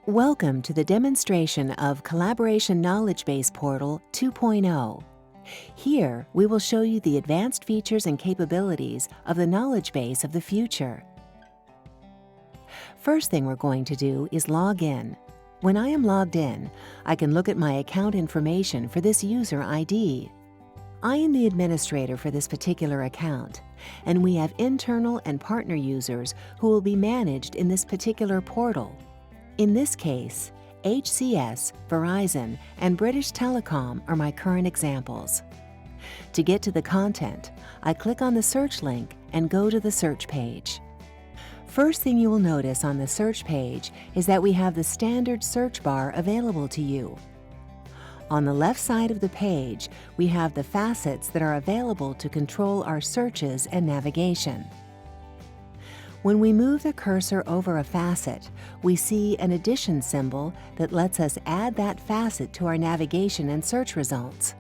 Welcome to the demonstration of Collaboration Knowledge Base Portal 2.0. Here, we will show you the advanced features and capabilities of the knowledge base of the future. First thing we're going to do is log in. When I am logged in, I can look at my account information for this user ID. I am the administrator for this particular account, and we have internal and partner users who will be managed in this particular portal. In this case, HCS, Verizon, and British Telecom are my current examples. To get to the content, I click on the search link and go to the search page. First thing you will notice on the search page is that we have the standard search bar available to you. On the left side of the page, we have the facets that are available to control our searches and navigation. When we move the cursor over a facet, we see an addition symbol that lets us add that facet to our navigation and search results.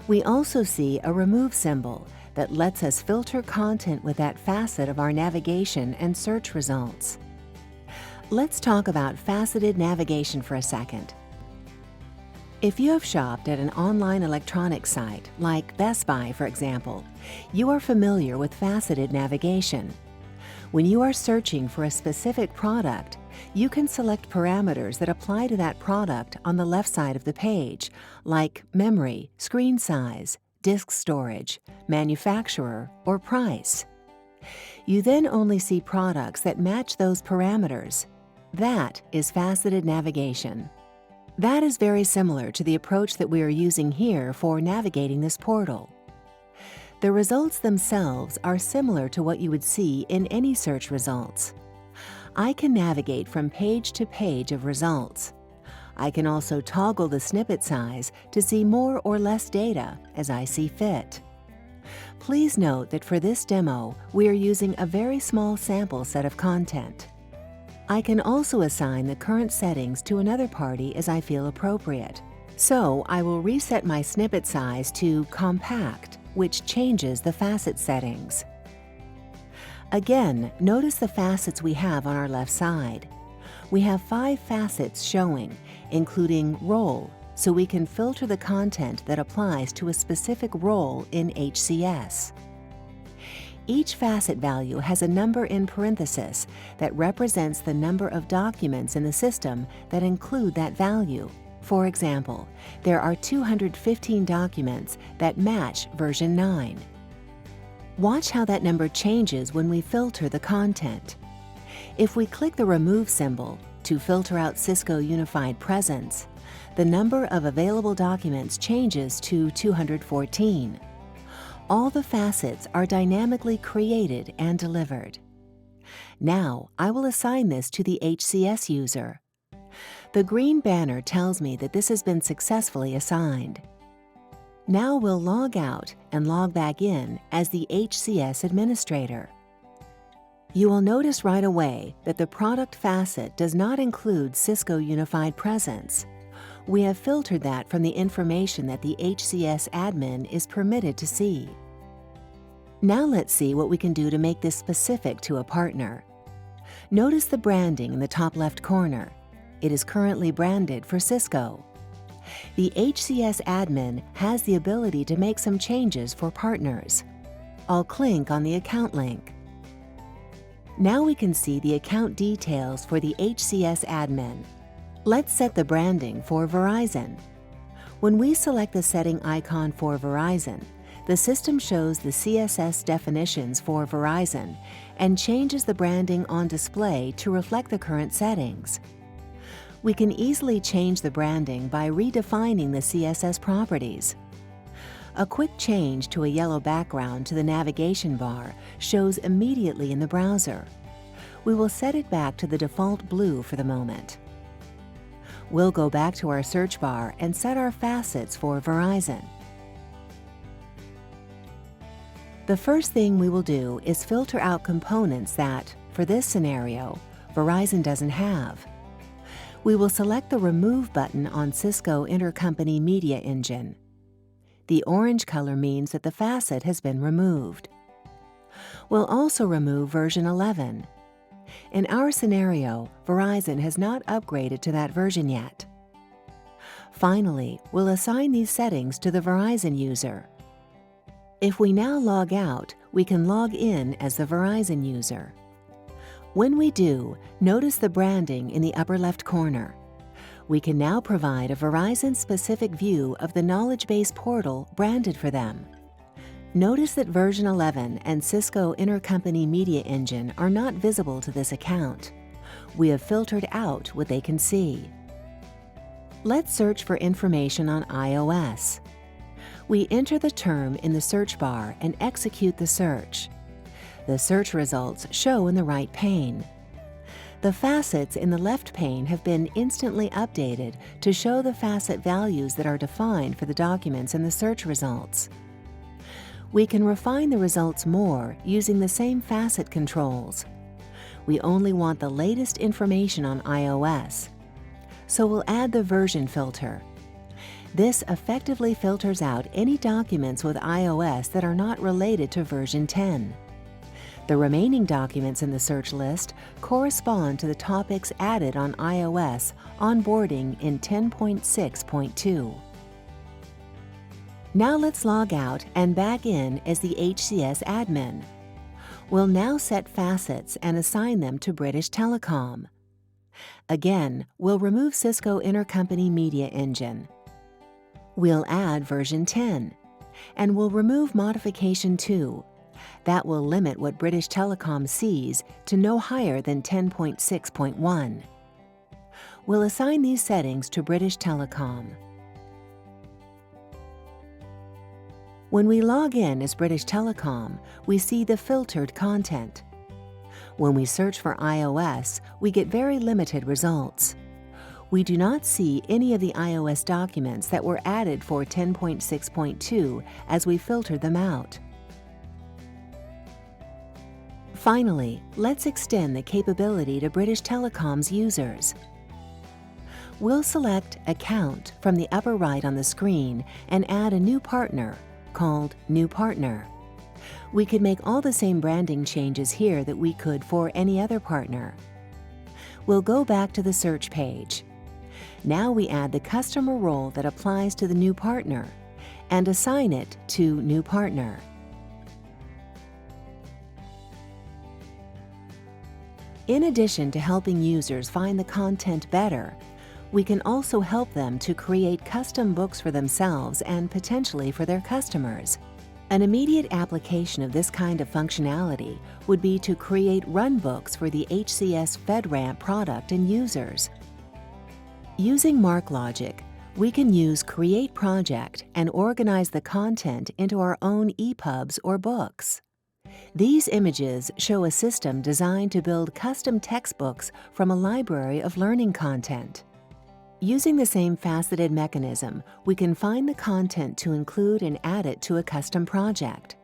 We also see a remove symbol that lets us filter content with that facet of our navigation and search results. Let's talk about faceted navigation for a second. If you have shopped at an online electronics site, like Best Buy, for example, you are familiar with faceted navigation. When you are searching for a specific product, you can select parameters that apply to that product on the left side of the page, like memory, screen size, disk storage, manufacturer, or price. You then only see products that match those parameters. That is faceted navigation. That is very similar to the approach that we are using here for navigating this portal. The results themselves are similar to what you would see in any search results. I can navigate from page to page of results. I can also toggle the snippet size to see more or less data as I see fit. Please note that for this demo, we are using a very small sample set of content. I can also assign the current settings to another party as I feel appropriate. So I will reset my snippet size to compact, which changes the facet settings. Again, notice the facets we have on our left side. We have 5 facets showing, including role, so we can filter the content that applies to a specific role in HCS. Each facet value has a number in parenthesis that represents the number of documents in the system that include that value. For example, there are 215 documents that match version 9. Watch how that number changes when we filter the content. If we click the remove symbol to filter out Cisco Unified Presence, the number of available documents changes to 214. All the facets are dynamically created and delivered. Now, I will assign this to the HCS user. The green banner tells me that this has been successfully assigned. Now we'll log out and log back in as the HCS administrator. You will notice right away that the product facet does not include Cisco Unified Presence. We have filtered that from the information that the HCS admin is permitted to see. Now let's see what we can do to make this specific to a partner. Notice the branding in the top left corner. It is currently branded for Cisco. The HCS admin has the ability to make some changes for partners. I'll click on the account link. Now we can see the account details for the HCS admin. Let's set the branding for Verizon. When we select the setting icon for Verizon, the system shows the CSS definitions for Verizon and changes the branding on display to reflect the current settings. We can easily change the branding by redefining the CSS properties. A quick change to a yellow background to the navigation bar shows immediately in the browser. We will set it back to the default blue for the moment. We'll go back to our search bar and set our facets for Verizon. The first thing we will do is filter out components that, for this scenario, Verizon doesn't have. We will select the Remove button on Cisco Intercompany Media Engine. The orange color means that the facet has been removed. We'll also remove version 11. In our scenario, Verizon has not upgraded to that version yet. Finally, we'll assign these settings to the Verizon user. If we now log out, we can log in as the Verizon user. When we do, notice the branding in the upper left corner. We can now provide a Verizon-specific view of the knowledge base portal branded for them. Notice that version 11 and Cisco Intercompany Media Engine are not visible to this account. We have filtered out what they can see. Let's search for information on iOS. We enter the term in the search bar and execute the search. The search results show in the right pane. The facets in the left pane have been instantly updated to show the facet values that are defined for the documents in the search results. We can refine the results more using the same facet controls. We only want the latest information on iOS, so we'll add the version filter. This effectively filters out any documents with iOS that are not related to version 10. The remaining documents in the search list correspond to the topics added on iOS onboarding in 10.6.2. Now let's log out and back in as the HCS admin. We'll now set facets and assign them to British Telecom. Again, we'll remove Cisco Intercompany Media Engine. We'll add version 10, and we'll remove modification 2. That will limit what British Telecom sees to no higher than 10.6.1. We'll assign these settings to British Telecom. When we log in as British Telecom, we see the filtered content. When we search for iOS, we get very limited results. We do not see any of the iOS documents that were added for 10.6.2 as we filtered them out. Finally, let's extend the capability to British Telecom's users. We'll select Account from the upper right on the screen and add a new partner called New Partner. We could make all the same branding changes here that we could for any other partner. We'll go back to the search page. Now we add the customer role that applies to the new partner and assign it to New Partner. In addition to helping users find the content better, we can also help them to create custom books for themselves and potentially for their customers. An immediate application of this kind of functionality would be to create runbooks for the HCS FedRAMP product and users. Using MarkLogic, we can use Create Project and organize the content into our own EPUBs or books. These images show a system designed to build custom textbooks from a library of learning content. Using the same faceted mechanism, we can find the content to include and add it to a custom project.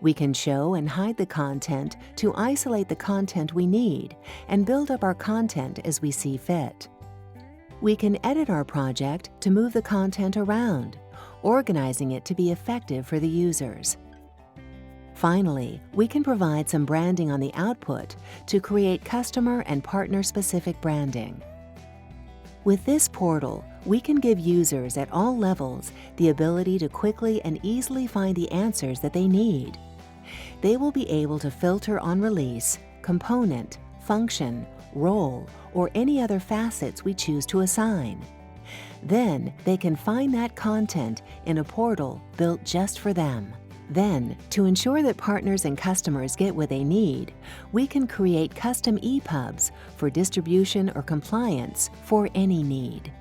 We can show and hide the content to isolate the content we need and build up our content as we see fit. We can edit our project to move the content around, organizing it to be effective for the users. Finally, we can provide some branding on the output to create customer and partner-specific branding. With this portal, we can give users at all levels the ability to quickly and easily find the answers that they need. They will be able to filter on release, component, function, role, or any other facets we choose to assign. Then they can find that content in a portal built just for them. Then, to ensure that partners and customers get what they need, we can create custom EPUBs for distribution or compliance for any need.